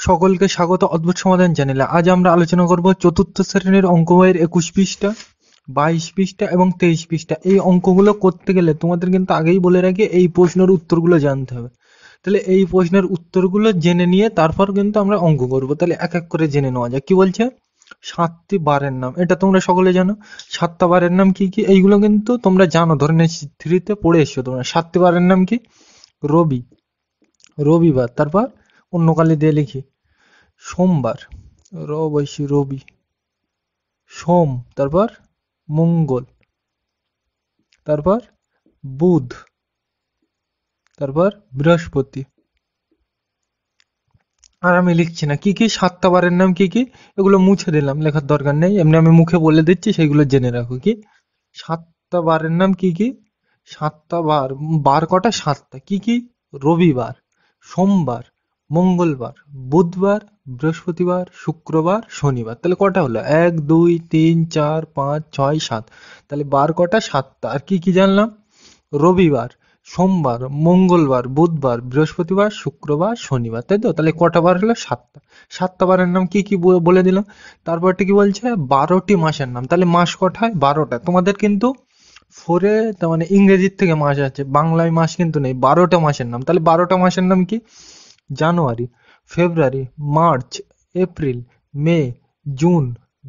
সকলকে স্বাগত অদ্ভুত সমাধান চ্যানেলে। আজ আমরা আলোচনা করব চতুর্থ শ্রেণীর অঙ্ক বইয়ের 21 পৃষ্ঠা, 22 পৃষ্ঠা এবং 23 পৃষ্ঠা। এই অঙ্কগুলো করতে গেলে তোমাদের কিন্তু আগেই বলে রাখি এই প্রশ্নের উত্তরগুলো জানতে হবে। তাহলে এই প্রশ্নের উত্তরগুলো জেনে নিয়ে তারপর কিন্তু আমরা অঙ্ক করব। তাহলে এক এক করে জেনে নেওয়া যাক। কি বলছে? 7টি বারের নাম, এটা তোমরা সকলে জানো। 7টা বারের নাম কি কি এইগুলো কিন্তু তোমরা জানো, ধরনের 3-তে পড়ে এসছো তোমরা। 7টি বারের নাম কি? রবি, রবিবার। তারপর অন্য কালি দিয়ে লিখি সোমবার, বৈশি রবি, সোম। তারপর মঙ্গল, তারপর বুধ, তারপর বৃহস্পতি। আর আমি লিখছি না। কি কি 7টা বারের নাম কি কি এগুলো মুছে দিলাম, লেখার দরকার নেই, এমনি আমি মুখে বলে দিচ্ছি, সেগুলো জেনে রাখো। কি 7টা বারের নাম কি কি? 7টা বার, বার কটা? 7টা। কি কি? রবিবার, সোমবার, মঙ্গলবার, বুধবার, বৃহস্পতিবার, শুক্রবার, শনিবার। তাহলে কটা হলো? 1 2 3 4 5 6 7। তাহলে বার কটা? 7টা। আর কি কি জানলাম? রবিবার, সোমবার, মঙ্গলবার, বুধবার, বৃহস্পতিবার, শুক্রবার, শনিবার। তাই তো? তাহলে কটা বার হলো? 7টা। 7টা বারের নাম কি কি বলে দিলাম। তারপরটা কি বলছে? 12টি মাসের নাম। তাহলে মাস কটা হয়? 12টা। তোমাদের কিন্তু ফোরে, তার মানে ইংরেজির থেকে মাস আছে, বাংলায় মাস কিন্তু নেই। 12টা মাসের নাম। তাহলে 12টা মাসের নাম কি? January, February, March, April, May, June,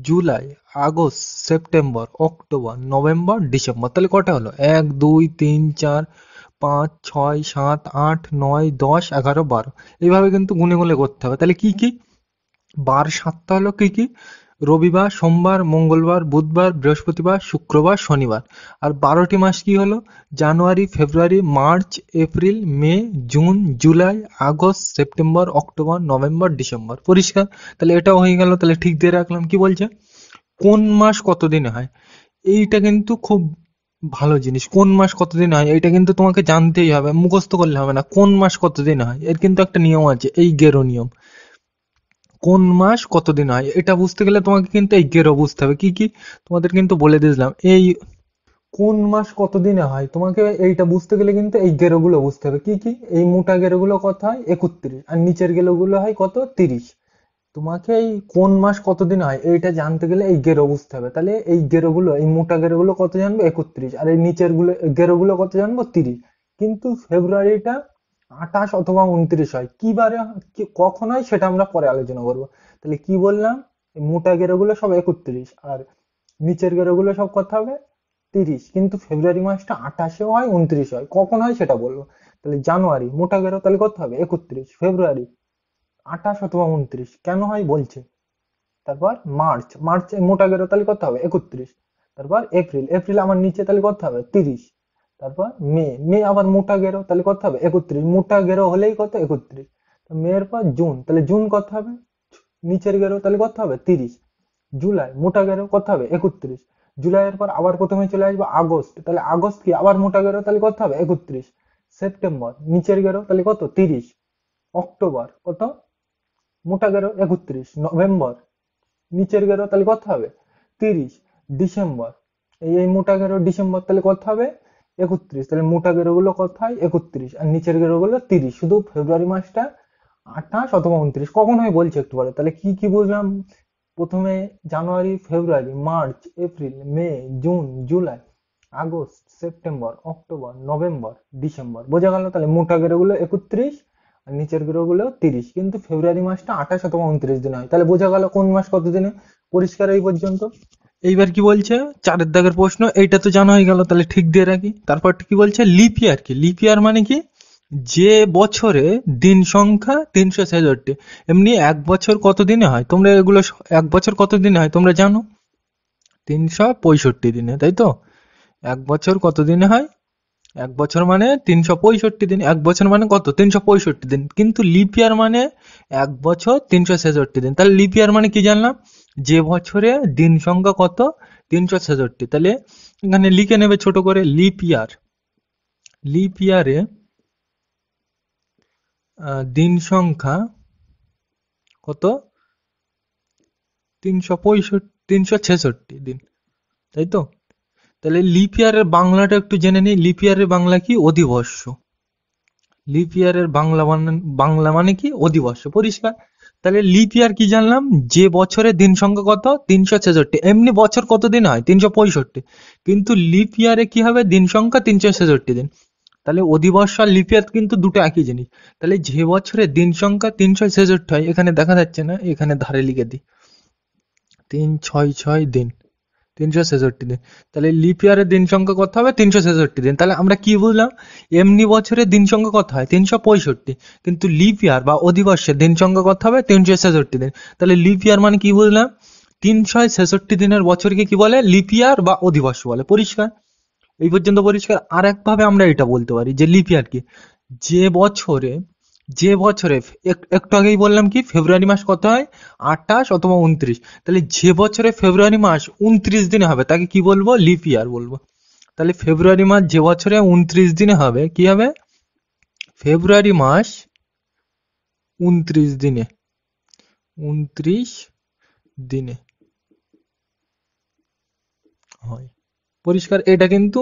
July, August, September, October, November, December. তাহলে কটা হলো? 1 2 3 4 5 6 7 8 9 10 11 12। এইভাবে কিন্তু গুনে গুনে করতে হবে। তাহলে কি কি বার? 7টা হলো। কি কি? রবিবার, সোমবার, মঙ্গলবার, বুধবার, বৃহস্পতিবার, শুক্রবার, শনিবার। আর 12টি মাস কি হলো? January, February, March, April, May, June, July, August, September, October, November, December. পরিষ্কার? তাহলে এটাও হয়ে গেল। তাহলে ঠিক দিয়ে রাখলাম। কি বলছে? কোন মাস কতদিনে হয়? এইটা কিন্তু খুব ভালো জিনিস। কোন মাস কতদিন হয় এইটা কিন্তু তোমাকে জানতেই হবে, মুখস্থ করলে হবে না। কোন মাস কতদিন হয় এর কিন্তু একটা নিয়ম আছে, এই গেরো নিয়ম। কোন মাস কতদিন হয় এটা বুঝতে গেলে তোমাকে কিন্তু এই গেরো বুঝতে হবে। কি কি তোমাদের কিন্তু বলে দিলাম। এই কোন মাস কতদিনে হয়, তোমাকে এইটা বুঝতে গেলে কিন্তু এই গেরো গুলো বুঝতে হবে। কি কি? এই মোটা গেরো গুলো কত হয়? 31। আর নিচের গেরো গুলো হয় কত? 30। তোমাকে এই কোন মাস কতদিন হয় এইটা জানতে গেলে এই গেরো বুঝতে হবে। তাহলে এই গেরো গুলো, এই মোটা গেরো গুলো কত জানবো? 31। আর এই নিচের গুলো গেরো গুলো কত জানবো? 30। কিন্তু ফেব্রুয়ারিটা 28 অথবা 29 হয়। কি বারে কখন হয় সেটা আমরা পরে আলোচনা করবো। তাহলে কি বললাম? এই মোটা গেরো গুলো সব 31, আর নিচের গেরো গুলো সব কত হবে? 30। কিন্তু ফেব্রুয়ারি মাসটা 28-এও হয়, 29 হয়। কখন হয় সেটা বলবো। তাহলে জানুয়ারি মোটা গেরো তাহলে কত হবে? 31। ফেব্রুয়ারি 28 অথবা 29 কেন হয় বলছে। তারপর মার্চ, মার্চ মোটা গেরো তাহলে কত হবে? 31। তারপর এপ্রিল, এপ্রিল আমার নিচে তাহলে কত হবে? 30। তারপর মে, মে আবার মোটা গেরো তাহলে কত হবে? 31। মোটা গেরো হলেই কত? 31। তো মেয়ের পর জুন, তাহলে জুন কত হবে? নিচের গেরো তাহলে কত হবে? 30। জুলাই মোটা গেরো কত হবে? 31। জুলাইয়ের পর আবার প্রথমে চলে আসবো আগস্ট, তাহলে আগস্ট কি আবার মোটা গেরো তাহলে কত হবে? 31। সেপ্টেম্বর নিচের গেরো তাহলে কত? 30। অক্টোবর কত? মোটা গেরো 31। নভেম্বর নিচের গেরো তাহলে কত হবে? 30। ডিসেম্বর, এই মোটা গেরো ডিসেম্বর তাহলে কত হবে? 31। তাহলে মোটা গেরো গুলো কত হয়? 31। আর নিচের গেরো গুলো 30। শুধু ফেব্রুয়ারি মাসটা 28 অথবা 29 কখন হয় বলছে একটু বলে। তাহলে কি কি বুঝলাম? প্রথমে January, February, March, April, May, June, July, August, September, October, November, December. বোঝা গেল? তাহলে মোটা গেরো গুলো 31 আর নিচের গেরো গুলো 30। কিন্তু ফেব্রুয়ারি মাসটা 28 অথবা 29 দিন হয়। তাহলে বোঝা গেল কোন মাস কত দিনে। পরিষ্কার এই পর্যন্ত? এইবার কি বলছে? 4-এর দাগের প্রশ্ন। এইটা তো জানা হয়ে গেল, তাহলে ঠিক দিয়ে রাখি। তারপর কি বলছে? লিপ ইয়ার কি? লিপ ইয়ার মানে কি? যে বছরে দিন সংখ্যা 366। এমনি এক বছর কত দিনে হয় তোমরা এগুলো এক বছর কত দিনে হয় তোমরা জানো? 365 দিনে, তাই তো? এক বছর কত দিনে হয়? এক বছর মানে 365 দিন। এক বছর মানে কত? 365 দিন। কিন্তু লিপ ইয়ার মানে এক বছর 366 দিন। তাহলে লিপ ইয়ার মানে কি জানলাম? যে বছরে দিন সংখ্যা কত? 366। তাহলে এখানে লিখে নেবে ছোট করে লিপ ইয়ার। লিপ ইয়ারে দিন সংখ্যা কত? 365 366 দিন, তাই তো? তাহলে লিপ ইয়ারের বাংলাটা একটু জেনে নিই। লিপ ইয়ারের বাংলা কি? অধিবর্ষ। লিপ ইয়ারের বাংলা মানে কি? অধিবর্ষ। পরিষ্কার? তাহলে লিপ ইয়ার কি জানলাম, যে বছরে দিন সংখ্যা কত 366, এমনি বছর কত দিন হয় 365, কিন্তু লিপ ইয়ারে কি হবে দিন সংখ্যা 366 দিন। তাহলে অধিবর্ষ আর লিপ ইয়ার কিন্তু দুটো একই জিনিস। তাহলে যে বছরে দিন সংখ্যা 366 হয়, এখানে দেখা যাচ্ছে না, এখানে ধারে লিখে দিই 366 দিন, 366 দিন। তাহলে লিপ ইয়ারের দিন সংখ্যা কত হবে 366 দিন। তাহলে আমরা কি বুঝলাম, এমনি বছরে দিন সংখ্যা কত হয় 365, কিন্তু লিপ ইয়ার বা অধিবর্ষের দিন সংখ্যা কত হবে 366 দিন। তাহলে লিপ ইয়ার মানে কি বুঝলাম, 366 দিনের বছরকে কি বলে লিপ ইয়ার বা অধিবর্ষ বলে। পরিষ্কার? এই পর্যন্ত পরিষ্কার? আর একভাবে আমরা এটা বলতে পারি যে লিপ ইয়ার কি, যে বছরে যে বছরে একটু আগেই বললাম কি ফেব্রুয়ারি মাস কত হয় 28 অথবা 29, তাহলে যে বছরে ফেব্রুয়ারি মাস 29 দিনে হবে তাকে কি বলবো, লিপ ইয়ার বলবো। তাহলে ফেব্রুয়ারি মাস যে বছরে 29 দিনে হবে কি হবে, ফেব্রুয়ারি মাস 29 দিনে, 29 দিনে হয়। পরিষ্কার? এটা কিন্তু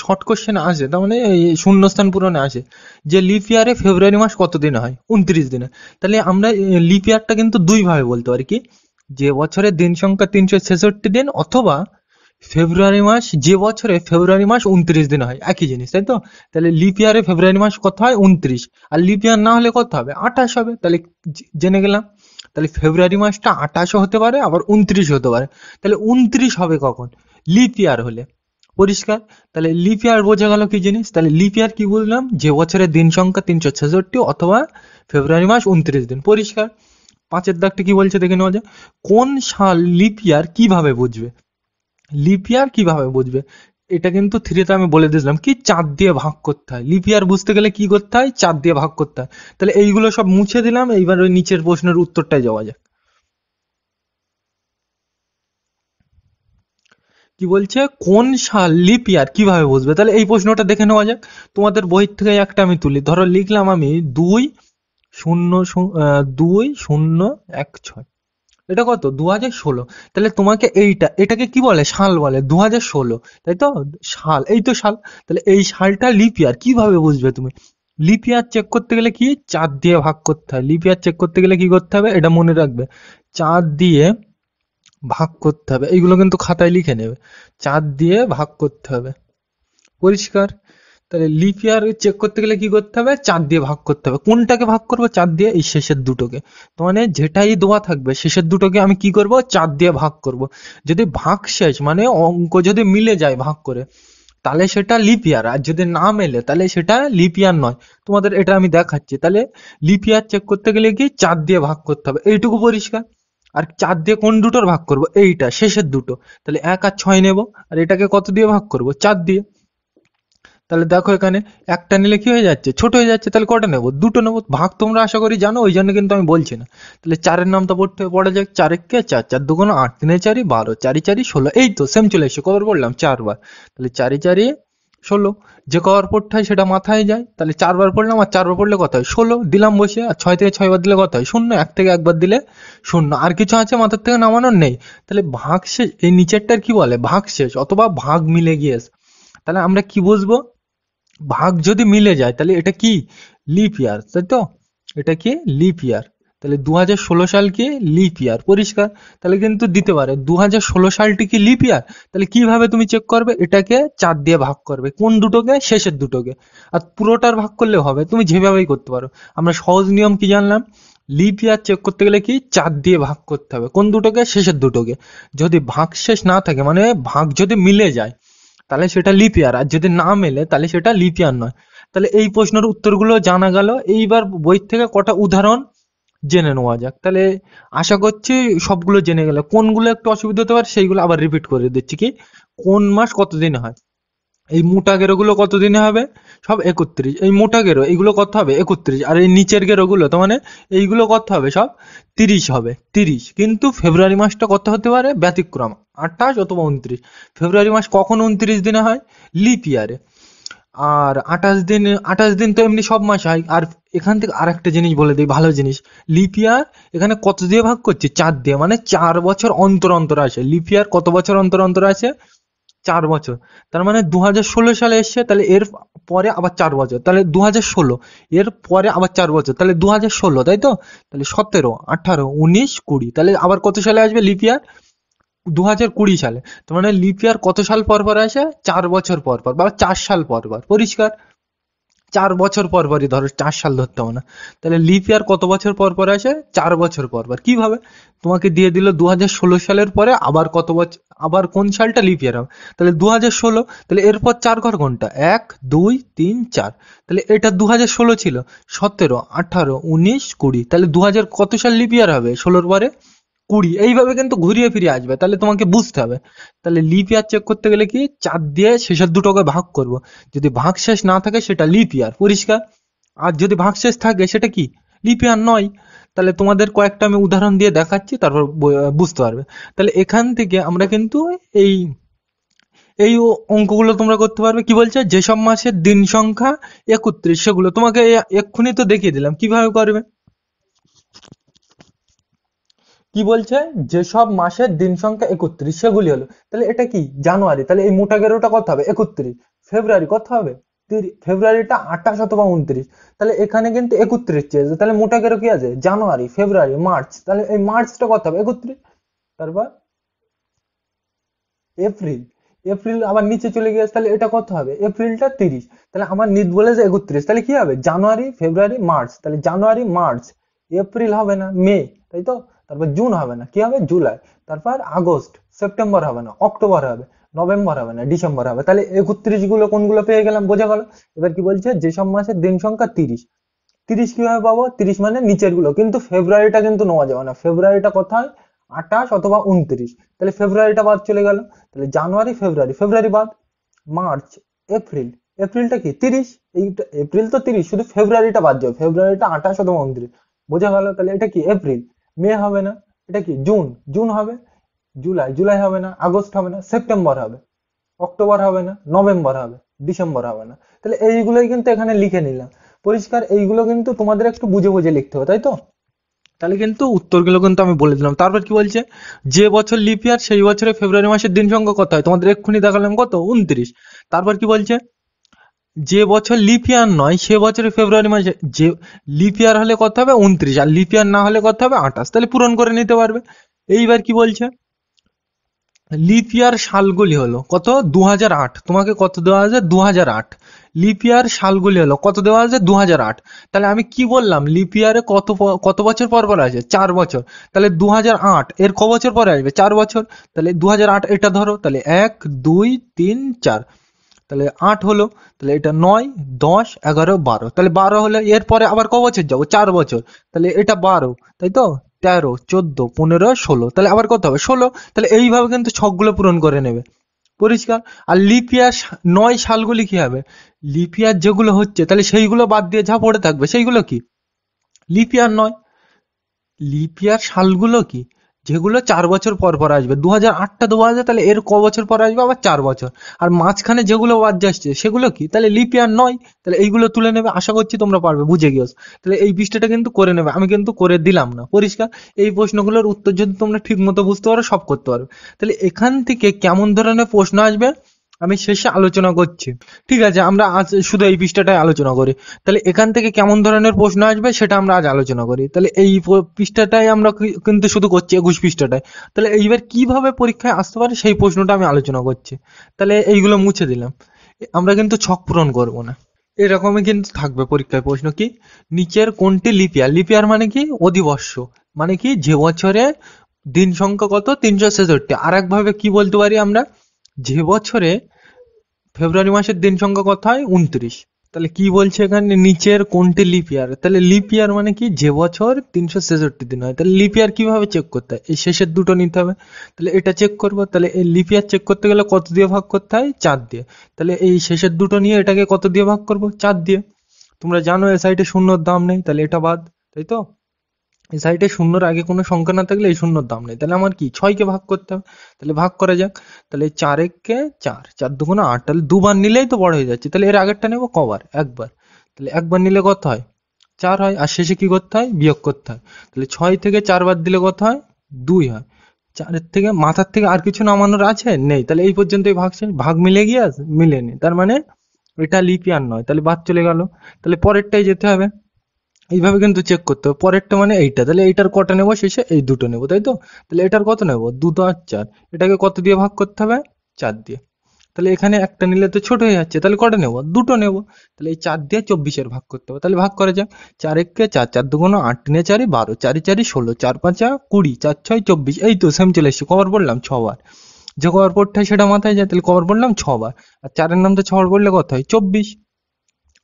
শর্ট কোশ্চেন আসে, তার মানে এই শূন্যস্থান পূরণে আসে যে লিপ ইয়ারে ফেব্রুয়ারি মাস কত দিনে হয় 29 দিনে। তাহলে আমরা লিপ ইয়ারটা কিন্তু দুই ভাবে বলতে পারি, কি যে বছরের দিন সংখ্যা 366 দিন, অথবা ফেব্রুয়ারি মাস যে বছরে ফেব্রুয়ারি মাস 29 দিন হয়, একই জিনিস, তাই তো? তাহলে লিপ ইয়ারে ফেব্রুয়ারি মাস কত হয় 29, আর লিপ ইয়ার না হলে কত হবে 28 হবে। তাহলে জেনে গেলাম। তাহলে ফেব্রুয়ারি মাসটা 28 হতে পারে, আবার 29 হতে পারে। তাহলে 29 হবে কখন, লিপ ইয়ার হলে। পরিষ্কার? তাহলে লিপ ইয়ার বোঝা গেল কি জিনিস। তাহলে লিপ ইয়ার কি বুঝলাম, যে বছরের দিন সংখ্যা 366 অথবা ফেব্রুয়ারি মাস 29 দিন। পরিষ্কার? পাঁচের দাগটা কি বলছে দেখে নেওয়া যায়। কোন সাল লিপ ইয়ার কিভাবে বুঝবে, লিপ ইয়ার কিভাবে বুঝবে, এটা কিন্তু থ্রিতে আমি বলে দিয়েছিলাম কি চাঁদ দিয়ে ভাগ করতে হয়। লিপ ইয়ার বুঝতে গেলে কি করতে হয়, চাঁদ দিয়ে ভাগ করতে হয়। তাহলে এইগুলো সব মুছে দিলাম, এইবার ওই নিচের প্রশ্নের উত্তরটায় যাওয়া যাক। কি বলছে, কোন সাল লিপ ইয়ার কিভাবে বুঝবে। তাহলে এই প্রশ্নটা দেখে নেওয়া যাক। তোমাদের বই থেকে একটা আমি তুলি, ধরো লিখলাম আমি 2016, এটা কত 2016। তাহলে তোমাকে এটাকে কি বলে, সাল বলে, 2016, তাই তো? সাল, এই তো সাল। তাহলে এই সালটা লিপ ইয়ার কিভাবে বুঝবে তুমি, লিপ ইয়ার চেক করতে গেলে কি চাঁদ দিয়ে ভাগ করতে হয়। লিপ ইয়ার চেক করতে গেলে কি করতে হবে, এটা মনে রাখবে, চাঁদ দিয়ে ভাগ করতে হবে। এইগুলো কিন্তু খাতায় লিখে নেবে, চাঁদ দিয়ে ভাগ করতে হবে। পরিষ্কার? তাহলে লিপ ইয়ার চেক করতে গেলে কি করতে হবে, চাঁদ দিয়ে ভাগ করতে হবে। কোনটাকে ভাগ করবো, চাঁদ দিয়ে, এই শেষের দুটোকে। তো মানে যেটাই দেওয়া থাকবে শেষের দুটোকে আমি কি করব, চাঁদ দিয়ে ভাগ করব। যদি ভাগ শেষ মানে অঙ্ক যদি মিলে যায় ভাগ করে, তাহলে সেটা লিপ ইয়ার, আর যদি না মেলে তাহলে সেটা লিপ ইয়ার নয়। তোমাদের এটা আমি দেখাচ্ছি। তাহলে লিপ ইয়ার চেক করতে গেলে কি চাঁদ দিয়ে ভাগ করতে হবে, এইটুকু পরিষ্কার। আর চাঁদ দিয়ে কোন দুটোর ভাগ করব, এইটা শেষের দুটো। তাহলে 1 আর 6 নেব, আর এটাকে কত দিয়ে ভাগ করব, চাঁদ দিয়ে। তাহলে দেখো এখানে একটা নিলে কি হয়ে যাচ্ছে, ছোট হয়ে যাচ্ছে। তাহলে কটা নেবো, দুটো নেবো। ভাগ তোমরা আশা করি জানো, ওই জন্য কিন্তু আমি বলছি না। তাহলে চারের নামটা পড়া যাক। 4 একে 4, 4 দুগুণ 8, 3 4 12, 4 4 16। এই তো সেম চলে এসেছে, কবার বললাম 4 বার। তাহলে 4 4 16, যে কবার পড়তে হয় সেটা মাথায় যায়। তাহলে 4 বার পড়লাম, আর 4 বার পড়লে কত হয় 16 দিলাম বসে, আর 6 থেকে 6 বার দিলে কত হয় 0, 1 থেকে 1 বার দিলে 0। আর কিছু আছে মাথার থেকে নামানোর নেই। তাহলে ভাগ শেষ, এই নিচেরটার কি বলে ভাগ শেষ অথবা ভাগ মিলে গিয়েছে। তাহলে আমরা কি বুঝবো, ভাগ যদি মিলে যায় তাহলে এটা কি লিপ ইয়ার, তাই তো? এটা কি লিপ ইয়ার। তাহলে 2016 সাল কি লিপ ইয়ার। পরিষ্কার? তাহলে কিন্তু দিতে পারে 2016 সালটি কি লিপ ইয়ার। তাহলে কিভাবে তুমি চেক করবে, এটাকে 4 দিয়ে ভাগ করবে, কোন দুটোকে, শেষের দুটোকে। আর পুরোটার ভাগ করলেও হবে, তুমি যেভাবেই করতে পারো। আমরা সহজ নিয়ম কি জানলাম, লিপ ইয়ার চেক করতে গেলে কি 4 দিয়ে ভাগ করতে হবে, কোন দুটোকে, শেষের দুটোকে। যদি ভাগ শেষ না থাকে মানে ভাগ যদি মিলে যায় তাহলে সেটা লিপ ইয়ার, আর যদি না মেলে তাহলে সেটা লিপ ইয়ার নয়। তাহলে এই প্রশ্নের উত্তরগুলো জানা গেল। এইবার বই থেকে কটা উদাহরণ জেনে নেওয়া যাক। তাহলে আশা করছি সবগুলো জেনে গেলে। কোনগুলো একটু অসুবিধা হতে পারে সেইগুলো আবার রিপিট করে দিচ্ছি। কি কোন মাস কত দিনে হয়, এই মোটা গেরোগুলো কত দিনে হবে, সব 31। এই মোটা গেরো এইগুলো কত হবে 31, আর এই নিচের গেরোগুলো তো মানে এইগুলো কত হবে, সব 30 হবে, 30। কিন্তু ফেব্রুয়ারি মাসটা কত হতে পারে, ব্যতিক্রম, 28 অথবা 29। ফেব্রুয়ারি মাস কখন 29 দিনে হয়, লিপ ইয়ারে। আর 28 দিন তো এমনি সব মাস হয়। আর এখান থেকে আরেকটা জিনিস বলে দিই, ভালো জিনিস, লিপ ইয়ার এখানে কত দিয়ে ভাগ করছে, 4 দিয়ে, মানে 4 বছর অন্তর অন্তর আসে। লিপ ইয়ার কত বছর অন্তর অন্তর আসে, 4 বছর। তার মানে 2016 সালে এসছে, তাহলে এর পরে আবার 4 বছর, তাহলে 2016, এর পরে আবার 4 বছর, তাহলে 2016, তাই তো? তাহলে 17, 18, 19, 20, তাহলে আবার কত সালে আসবে লিপ ইয়ার? 2020 সালে। তার মানে লিপ ইয়ার কত সাল পর পর আসে? 4 বছর পর পর, বা 4 সাল পর পর। পরিষ্কার? 4 বছর পর পরই ধরো, 4 সাল ধরতে হবে না। তাহলে লিপ ইয়ার কত বছর পর পর আসে? 4 বছর পর পর। কিভাবে? তোমাকে দিয়ে দিল 2016 সালের পরে আবার কত বছর, আবার কোন সালটা লিপ ইয়ার হবে? তাহলে 2016, তাহলে এরপর 4 ঘর কোনটা? 1, 2, 3, 4। তাহলে এটা 2016 ছিল। 17, 18, 19, 20, তাহলে 2000 কত সাল লিপ ইয়ার হবে 16-র পরে? 20। এইভাবে কিন্তু ঘুরিয়ে ফিরিয়ে আসবে, তাহলে তোমাকে বুঝতে হবে। তাহলে লিপ ইয়ার চেক করতে গেলে কি, 4 দিয়ে শেষের দুটোকে ভাগ করব। যদি ভাগশেষ না থাকে সেটা লিপ ইয়ার। পরিষ্কার? আর যদি ভাগশেষ থাকে সেটা কি? লিপ ইয়ার নয়। তাহলে তোমাদের কয়েকটা আমি উদাহরণ দিয়ে দেখাচ্ছি, তারপর বুঝতে পারবে। তাহলে এখান থেকে আমরা কিন্তু এই এই অঙ্কগুলো তোমরা করতে পারবে। কি বলছে? যেসব মাসের দিন সংখ্যা 31, সেগুলো তোমাকে এক্ষুনি তো দেখিয়ে দিলাম কিভাবে করবে। কি বলছে? যেসব মাসের দিন সংখ্যা 31 সেগুলি হলো, তাহলে এটা কি? জানুয়ারি। তাহলে এই মোটা গেরোটা কত হবে? 31। ফেব্রুয়ারি কত হবে? ফেব্রুয়ারিটা 28 অথবা 29। তাহলে এখানে কিন্তু 31 চেয়েছে, তাহলে মোটা গেরো কি আছে? জানুয়ারি, ফেব্রুয়ারি, মার্চ। তাহলে এই মার্চটা কত হবে? 31। তারপর এপ্রিল। এপ্রিল আবার নিচে চলে গিয়েছে, তাহলে এটা কত হবে? এপ্রিলটা 30। তাহলে আমার নিট বলেছে 31, তাহলে কি হবে? জানুয়ারি, ফেব্রুয়ারি, মার্চ। তাহলে জানুয়ারি, মার্চ। এপ্রিল হবে না, মে, তাই তো? তারপর জুন হবে না, কি হবে? জুলাই। তারপর আগস্ট, সেপ্টেম্বর হবে না, অক্টোবর হবে, নভেম্বর হবে না, ডিসেম্বর হবে। তাহলে 31 গুলো কোনগুলো পেয়ে গেলাম, বোঝা গেল? এবার কি বলছে? যেসব মাসের দিন সংখ্যা 30। 30 কিভাবে পাবো? 30 মানে নিচের গুলো, কিন্তু ফেব্রুয়ারিটা কিন্তু নেওয়া যাবে না। ফেব্রুয়ারিটা কোথায়? 28 অথবা 29। তাহলে ফেব্রুয়ারিটা বাদ চলে গেল। তাহলে জানুয়ারি, ফেব্রুয়ারি, ফেব্রুয়ারি বাদ। মার্চ, এপ্রিল, এপ্রিলটা কি? 30। এইটা এপ্রিল তো 30, শুধু ফেব্রুয়ারিটা বাদ যাবে। ফেব্রুয়ারিটা 28 অথবা 29। বোঝা গেল? তাহলে এটা কি? এপ্রিল। মে হবে না, এটা কি? জুন। জুন হবে। জুলাই, জুলাই হবে না। আগস্ট হবে না, সেপ্টেম্বর হবে। অক্টোবর হবে না, নভেম্বর হবে, ডিসেম্বর হবে না। তাহলে এইগুলোই কিন্তু এখানে লিখে নিলাম। পরিষ্কার? এইগুলো কিন্তু তোমাদের একটু বুঝে বুঝে লিখতে হবে, তাই তো? তাহলে কিন্তু উত্তরগুলো কিন্তু আমি বলে দিলাম। তারপর কি বলছে? যে বছর লিপ ইয়ার সেই বছরে ফেব্রুয়ারি মাসের দিন সংখ্যা কত হয়? তোমাদের এক্ষুনি দেখালাম, কত? 29। তারপর কি বলছে? যে বছর লিপ ইয়ার নয় সে বছরে ফেব্রুয়ারি মাসে, যে লিপ ইয়ার হলে কত হবে? 29, আর লিপ ইয়ার না হলে কত হবে? 28। তাহলে পূরণ করে নিতে পারবে। এইবার কি বলছে? লিপ ইয়ার সালগুলি হলো কত? 2008। তোমাকে কত দেওয়া আছে? 2008। লিপ ইয়ার সালগুলি হলো কত দেওয়া আছে? 2008। তাহলে আমি কি বললাম? লিপ ইয়ারে কত বছর পর পর আসে? 4 বছর। তাহলে 2008 এর ক বছর পরে আসবে? 4 বছর। তাহলে 2008 এটা ধরো, তাহলে 1, 2, 3, 4। তাহলে 8 হলো। তাহলে এটা 9, 10, 11, 12। তাহলে 12 হলে এরপরে আবার ক বছর যাবো? 4 বছর। তাহলে এটা 12, তাই তো? 13, 14, 15, 16। তাহলে আবার কত হবে? 16। তাহলে এইভাবে কিন্তু ছকগুলো পূরণ করে নেবে। পরিষ্কার? আর লিপ ইয়ার 9 সালগুলি কি হবে? লিপ ইয়ার যেগুলো হচ্ছে, তাহলে সেইগুলো বাদ দিয়ে যা পড়ে থাকবে সেইগুলো কি? লিপ ইয়ার নয়। লিপ ইয়ার সালগুলো কি? যেগুলো 4 বছর পর পর আসবে। 2008টা দেওয়া আছে, তাহলে এর ক বছর পর আসবে? আবার 4 বছর। আর মাঝখানে যেগুলো বাদ যাচ্ছে সেগুলো কি? তাহলে লিপ ইয়ার নয়। তাহলে এইগুলো তুলে নেবে। আশা করছি তোমরা পারবে, বুঝে গিয়েছো। তাহলে এই পৃষ্ঠাটা কিন্তু করে নেবে, আমি কিন্তু করে দিলাম না। পরিষ্কার? এই প্রশ্নগুলোর উত্তর যদি তোমরা ঠিক মতো বুঝতে পারো, সব করতে পারবে। তাহলে এখান থেকে কেমন ধরনের প্রশ্ন আসবে আমি শেষে আলোচনা করছি। ঠিক আছে, আমরা আজ শুধু এই পৃষ্ঠাটাই আলোচনা করি। তাহলে এখান থেকে কেমন ধরনের প্রশ্ন আসবে সেটা আমরা আজ আলোচনা করি। তাহলে এই পৃষ্ঠাটাই আমরা কিন্তু শুধু করছি, 21 পৃষ্ঠাটায়। তাহলে এইবার কিভাবে পরীক্ষায় আসতে পারে সেই প্রশ্নটা আমি আলোচনা করছি। তাহলে এইগুলো মুছে দিলাম। আমরা কিন্তু ছক পূরণ করব না। এরকমই কিন্তু থাকবে পরীক্ষায় প্রশ্ন। কি? নিচের কোনটি লিপ ইয়ার? লিপ ইয়ার মানে কি? অধিবর্ষ। মানে কি? যে বছরে দিন সংখ্যা কত? 366। আর একভাবে কি বলতে পারি আমরা? যে বছরে ফেব্রুয়ারি মাসের দিন সংখ্যা কত হয়? 29। তাহলে কি বলছে এখানে? নিচের কোনটি লিপ ইয়ার? তাহলে লিপ ইয়ার মানে কি? যে বছর 366 দিন হয়। তাহলে লিপ ইয়ার কিভাবে চেক করতে হয়? এই শেষের দুটো নিতে হবে। তাহলে এটা চেক করবো। তাহলে এই লিপ ইয়ার চেক করতে গেলে কত দিয়ে ভাগ করতে হয়? 4 দিয়ে। তাহলে এই শেষের দুটো নিয়ে এটাকে কত দিয়ে ভাগ করবো? 4 দিয়ে। তোমরা জানো এ সাইডে শূন্যর দাম নেই, তাহলে এটা বাদ, তাই তো? এই সাইডে শূন্যর আগে কোনো সংখ্যা না থাকলে এই শূন্যর দাম নেই। তাহলে আমার কি? 6 কে ভাগ করতে হবে। তাহলে ভাগ করা যাক। তাহলে 4 একে 4, 4 দুগুণে 8। তাহলে দুবার নিলেই তো বড় হয়ে যাচ্ছে। তাহলে এর আগেরটা নেবো কবার? একবার। তাহলে একবার নিলে কত হয়? 4 হয়। আর শেষে কি করতে হয়? বিয়োগ করতে হয়। তাহলে 6 থেকে 4 বাদ দিলে কত হয়? 2 হয়। চারের থেকে মাথার থেকে আর কিছু নামানোর আছে? নেই। তাহলে এই পর্যন্তই ভাগ শেষ। ভাগ মিলে গিয়েছে? মিলেনি। তার মানে এটা লিপ ইয়ার নয়। তাহলে বাদ চলে গেল। তাহলে পরেরটাই যেতে হবে। এইভাবে কিন্তু চেক করতে হবে। পরেরটা মানে এইটা। তাহলে এইটার কটা নেবো শেষে? এই দুটো নেবো, তাই তো? তাহলে এটার কত নেবো? দুটো আর চার। এটাকে কত দিয়ে ভাগ করতে হবে? চার দিয়ে। তাহলে এখানে একটা নিলে তো ছোট হয়ে যাচ্ছে, তাহলে কটা নেবো? দুটো নেবো। তাহলে এই চার দিয়ে 24-এর ভাগ করতে হবে। তাহলে ভাগ করা যাক। চার একে চার, চার দুগুণ আট, তিনে চারি 12, চারি চারি 16, চার পাঁচা 20, চার ছয় 24। এই তো সেম চলে এসছে। কবার বললাম? 6 বার। যে কবার পড়তে হয় সেটা মাথায় যায়। তাহলে কবার বললাম? 6 বার। আর চারের নাম তো 6 বার বললে কত হয়? 24।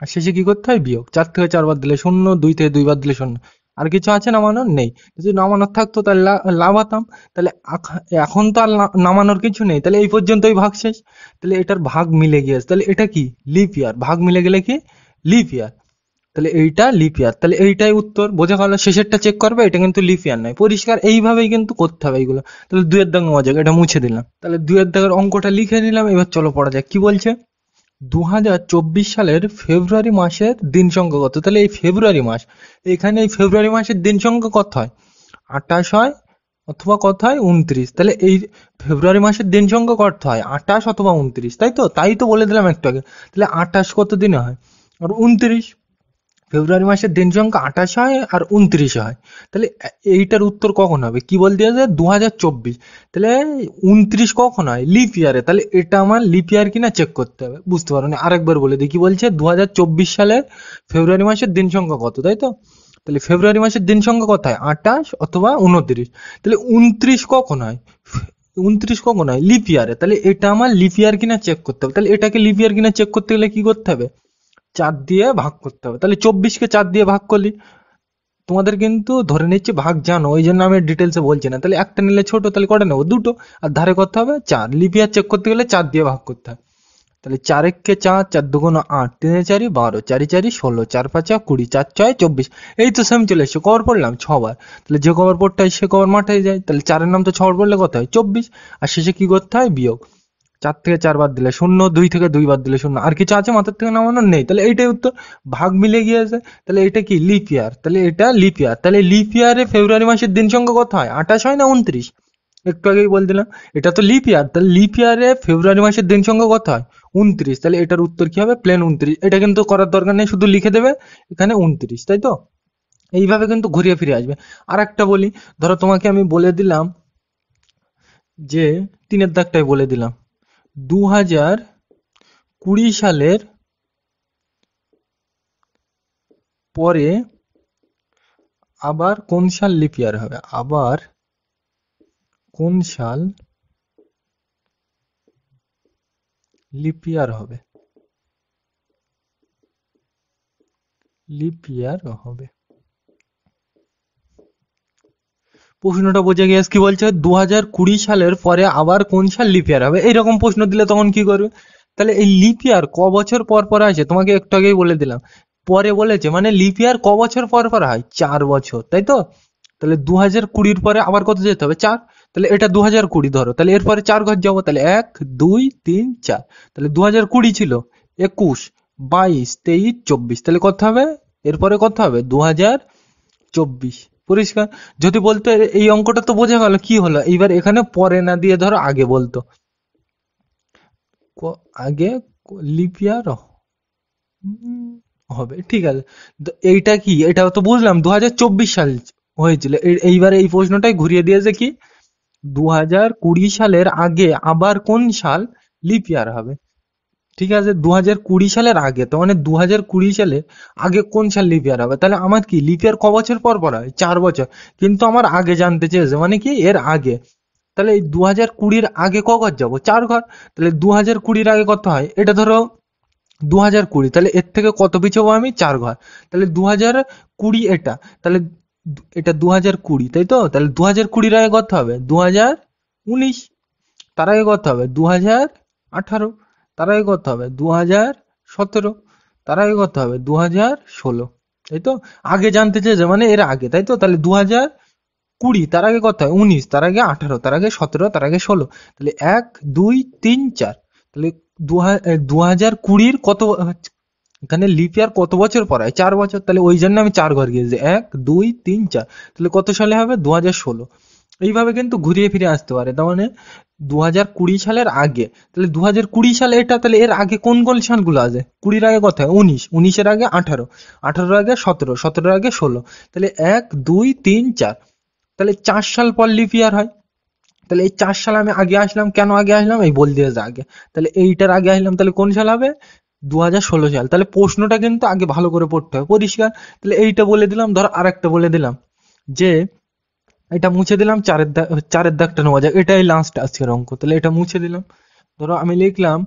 আর শেষে কি করতে হয়? বিয়োগ। 4 থেকে 4 বার দিলে শূন্য, 2 থেকে 2 বার দিলে শূন্য। আর কিছু আছে নামানোর? নেই। যদি নামানোর থাকতো তাহলে লাভাতাম। তাহলে এখন তো আর নামানোর কিছু নেই। তাহলে এই পর্যন্তই ভাগ শেষ। তাহলে এটার ভাগ মিলে গিয়েছে। তাহলে এটা কি? লিপ ইয়ার। ভাগ মিলে গেলে কি? লিপ ইয়ার। তাহলে এইটা লিপ ইয়ার। তাহলে এইটাই উত্তর। বোঝা গেল? শেষেরটা চেক করবে, এটা কিন্তু লিপ ইয়ার নয়। পরিষ্কার। এইভাবেই কিন্তু করতে হবে এইগুলো। তাহলে 2 এর দাগ নেওয়া যাক। এটা মুছে দিলাম। তাহলে 2 এর দাগের অঙ্কটা লিখে নিলাম। এবার চলো পড়া যাক। কি বলছে? 2024 সালের ফেব্রুয়ারি মাসের দিন সংখ্যা কত? তাহলে এই ফেব্রুয়ারি মাস, এখানে এই ফেব্রুয়ারি মাসের দিন সংখ্যা কত হয়? 28 হয় অথবা কত হয়? 29। তাহলে এই ফেব্রুয়ারি মাসের দিন সংখ্যা কত হয়? 28 অথবা 29, তাই তো? তাই তো বলে দিলাম একটু আগে। তাহলে 28 কত দিনে হয়? আর 29। ফেব্রুয়ারি মাসের দিন সংখ্যা 28 হয় আর 29 হয়। তাহলে এইটার উত্তর কখন হবে? কি বল দিয়েছে? 2024। তাহলে 29 কখন হয়? লিপ ইয়ারে। তাহলে এটা আমার লিপ ইয়ার কিনা চেক করতে হবে। বুঝতে পারো না? আরেকবার বলে দিই। কি বলছে? 2024 সালের ফেব্রুয়ারি মাসের দিন সংখ্যা কত, তাই তো? তাহলে ফেব্রুয়ারি মাসের দিন সংখ্যা কত হয়? 28 অথবা 29। তাহলে 29 কখন হয়? 29 কখন হয়? লিপ ইয়ারে। তাহলে এটা আমার লিপ ইয়ার কিনা চেক করতে হবে। তাহলে এটাকে লিপ ইয়ার কিনা চেক করতে গেলে কি করতে হবে? 4 দিয়ে ভাগ করতে হবে। তাহলে 24-কে 4 দিয়ে ভাগ করলি। তোমাদের কিন্তু ধরে নিচ্ছি ভাগ জানো, ওই জন্য আমি ডিটেলসে বলছি না। তাহলে একটা নিলে ছোট, তাহলে কটা নেবো? দুটো। আর ধারে করতে হবে 4। লিপ ইয়ার চেক করতে গেলে 4 দিয়ে ভাগ করতে হয়। তাহলে 4 একে 4, 4 দুগুণ 8, 3 চারি 12, চারি চারি 16, চার পাঁচা 20, চার ছয় 24। এই তো সেম চলে এসছে। কবার পড়লাম? 6 বার। তাহলে যে কবার পড়তে হয় সে কবার মাঠায় যায়। তাহলে 4-এর নাম তো 6 বার পড়লে কত হয়? 24। আর শেষে কি করতে হয়? বিয়োগ। 4 থেকে 4 বাদ দিলে শূন্য, 2 থেকে 2 বাদ দিলে শূন্য। আর কিছু আছে মাথার থেকে নামানোর? নেই। তাহলে এইটাই উত্তর। ভাগ মিলে গিয়েছে। তাহলে এটা কি? লিপ ইয়ার। তাহলে এটা লিপ ইয়ার। তাহলে লিপ ইয়ারে ফেব্রুয়ারি মাসের দিন সংখ্যা কত হয়? 28 হয় না 29? একটু আগেই বলে দিলাম। এটা তো লিপ ইয়ার। তাহলে লিপ ইয়ারে ফেব্রুয়ারি মাসের দিন সংখ্যা কত হয়? 29। তাহলে এটার উত্তর কি হবে? প্লেন 29। এটা কিন্তু করার দরকার নেই, শুধু লিখে দেবে এখানে 29, তাই তো? এইভাবে কিন্তু ঘুরিয়ে ফিরে আসবে। আর একটা বলি, ধরো তোমাকে আমি বলে দিলাম যে, 3-এর দাগটাই বলে দিলাম, 2020 সালের পরে আবার কোন সাল লিপ ইয়ার হবে? আবার কোন সাল লিপ ইয়ার হবে? লিপ ইয়ার হবে। প্রশ্নটা বোঝা গিয়েছে? কি বলছে? 2020 সালের পরে আবার কোন সাল লিপ ইয়ার হবে? এইরকম প্রশ্ন দিলে তখন কি করবে? তাহলে এই লিপ ইয়ার ক বছর পর পর আছে? তোমাকে একটু আগেই বলে দিলাম। পরে বলেছে মানে লিপ ইয়ার ক বছর পর পর হয়? 4 বছর, তাই তো? তাহলে 2020 পরে আবার কত যেতে হবে? 4। তাহলে এটা 2020 ধরো। তাহলে এরপরে 4 ঘর যাবো। তাহলে 1, 2, 3, 4। তাহলে 2020 ছিল 21, 22, 23, 24। তাহলে কত হবে? এরপরে কত হবে? 2024। পরিষ্কার? যদি বলতো এই অঙ্কটা তো বোঝা গেল কি হলো। এইবার এখানে পরে না দিয়ে ধরো আগে বলতো, আগে লিপ ইয়ার হবে, ঠিক আছে। তো এইটা কি? এটা তো বুঝলাম 2024 সাল হয়েছিল। এইবার এই প্রশ্নটাই ঘুরিয়ে দিয়েছে কি, 2020 সালের আগে আবার কোন সাল লিপ ইয়ার হবে? ঠিক আছে, 2020 সালের আগে, তো মানে 2020 সালে আগে কোন সাল লিপ ইয়ার হবে? তাহলে আমার কি লিপ ইয়ার ক বছর পর পর হয়? 4 বছর। কিন্তু আমার আগে জানতে চেয়েছে, মানে কি এর আগে। তাহলে এই 2020-র আগে ক ঘর যাবো? 4 ঘর। তাহলে 2020-র আগে কত হয়? এটা ধরো 2020, তাহলে এর থেকে কত পিছাবো আমি? 4 ঘর। তাহলে 2020 এটা, তাহলে এটা 2020, তাই তো? তাহলে 2020-র আগে কত হবে? 2019। তার আগে কত হবে? 2018। তার আগে কত হবে? 2017। তার আগে কত হবে? 2016। তাই তো? আগে জানতে চেয়েছে মানে এর আগে, তাই তো? তাহলে 2020, তার আগে কত হয়? 19, তার আগে 18, তার আগে 17, তার আগে 16। তাহলে 1, 2, 3, 4। তাহলে 2020-র কত এখানে লিপ ইয়ার কত বছর পর হয়? 4 বছর। তাহলে ওই জন্য আমি 4 ঘর গিয়েছি। 1, 2, 3, 4। তাহলে কত সালে হবে? 2016। এইভাবে কিন্তু ঘুরিয়ে ফিরে আসতে পারে। তার মানে 2020 সালের আগে, তাহলে 2020 সালে এটা, তাহলে এর আগে কোন কোন সালগুলো আছে? 20-র আগে কত হয়? 19, 19-এর আগে 18, 18-র আগে 17, 17-র আগে 16, তাহলে 1 2 3 4, তাহলে 4 সাল পর লিপ ইয়ার হয়। তাহলে এই 4 সাল আমি আগে আসলাম, কেন আগে আসলাম? এই বল দিয়ে আগে, তাহলে এইটার আগে আসলাম, তাহলে কোন সাল হবে? 2016 সাল। তাহলে প্রশ্নটা কিন্তু আগে ভালো করে পড়তে হবে, পরিষ্কার? তাহলে এইটা বলে দিলাম, ধর আরেকটা বলে দিলাম যে এটা মুছে দিলাম, চারের দাগটা নেওয়া যাক, এটাই লাস্ট আজকের অঙ্ক, তাহলে এটা মুছে দিলাম। ধরো আমি লিখলাম,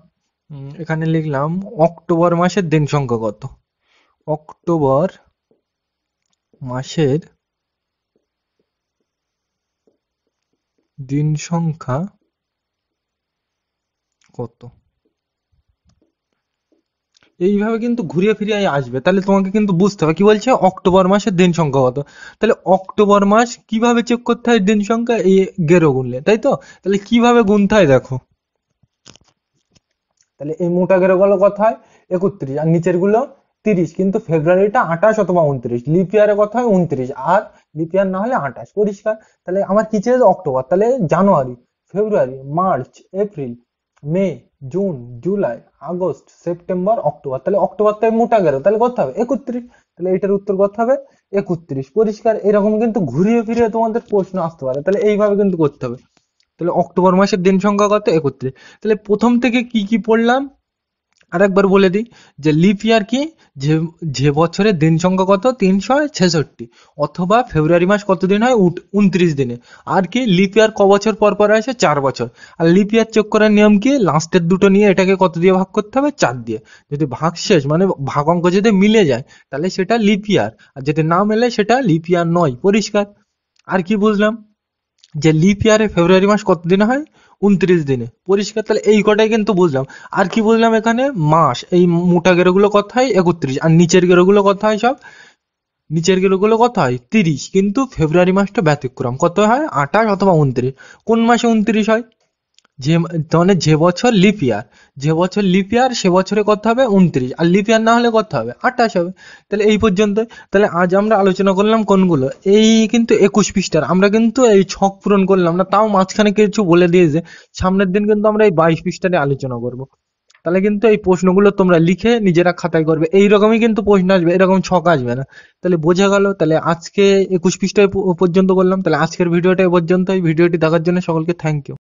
এখানে লিখলাম অক্টোবর মাসের দিন সংখ্যা কত। অক্টোবর মাসের দিন সংখ্যা কত। এইভাবে কিন্তু ঘুরিয়ে ফিরিয়ে আসবে, তাহলে তোমাকে কিন্তু বুঝতে হবে কি বলছে, অক্টোবর মাসের দিন সংখ্যা কত। তাহলে অক্টোবর মাস কিভাবে চেক করতে হয় দিন সংখ্যা? এই গেরো গুনলে, তাই তো? তাহলে কিভাবে গুনতে হয় দেখো, তাহলে এই মোটা গেরো গুলো কত হয়? 31, আর নিচের গুলো 30, কিন্তু ফেব্রুয়ারিটা 28 অথবা 29, লিপ ইয়ারে কত হয়? 29, আর লিপ ইয়ার না হলে 28, পরিষ্কার? তাহলে আমার কি চেয়েছে? অক্টোবর, তাহলে January, February, March, April, May, June, July, August, September, October, তাহলে অক্টোবর থেকে মোটা গেল, তাহলে কত হবে? 31, তাহলে এটার উত্তর কত হবে? 31, পরিষ্কার? এরকম কিন্তু ঘুরিয়ে ফিরিয়ে তোমাদের প্রশ্ন আসতে পারে, তাহলে এইভাবে কিন্তু করতে হবে। তাহলে অক্টোবর মাসের দিন সংখ্যা কত? 31। তাহলে প্রথম থেকে কি কি পড়লাম আরেকবার বলে দিই, যে লিপ ইয়ার কি, যে যে বছরের দিন সংখ্যা কত? 366, অথবা ফেব্রুয়ারি মাস কত দিন হয়? 29 দিনে। আর কি লিপ ইয়ার ক বছর পর পর আসে? 4 বছর। আর লিপ ইয়ার চেক করার নিয়ম কি? লাস্টের দুটো নিয়ে এটাকে কত দিয়ে ভাগ করতে হবে? 4 দিয়ে। যদি ভাগশেষ মানে ভাগ অঙ্ক যদি মিলে যায় তাহলে সেটা লিপ ইয়ার, আর যদি না মেলে সেটা লিপ ইয়ার নয়, পরিষ্কার? আর কি বুঝলাম? যে লিপ ইয়ারে ফেব্রুয়ারি মাস কত দিনে হয়? 29 দিনে, পরিষ্কার? তাহলে এই কটাই কিন্তু বুঝলাম। আর কি বুঝলাম এখানে? মাস, এই মোটা গেরোগুলো কত হয়? 31, আর নিচের গেরোগুলো কত হয়? সব নিচের গেরোগুলো কত হয়? 30, কিন্তু ফেব্রুয়ারি মাসটা ব্যতিক্রম, কত হয়? 28 অথবা 29। কোন মাসে 29 হয়? যে মানে যে বছর লিপ ইয়ার, যে বছর লিপ ইয়ার সে বছরে কত হবে? 29, আর লিপ ইয়ার না হলে কত হবে? 28 হবে। তাহলে এই পর্যন্ত। তাহলে আজ আমরা আলোচনা করলাম কোনগুলো, এই কিন্তু 21 পৃষ্ঠার আমরা কিন্তু এই ছক পূরণ করলাম না, তাও মাঝখানে কিছু বলে দিয়েছে। সামনের দিন কিন্তু আমরা এই 22 পৃষ্ঠাতে আলোচনা করব। তাহলে কিন্তু এই প্রশ্নগুলো তোমরা লিখে নিজেরা খাতায় করবে, এইরকমই কিন্তু প্রশ্ন আসবে, এরকম ছক আসবে না। তাহলে বোঝা গেল? তাহলে আজকে 21 পৃষ্ঠায় পর্যন্ত করলাম, তাহলে আজকের ভিডিওটা এ পর্যন্ত। এই ভিডিওটি দেখার জন্য সকলকে থ্যাংক ইউ।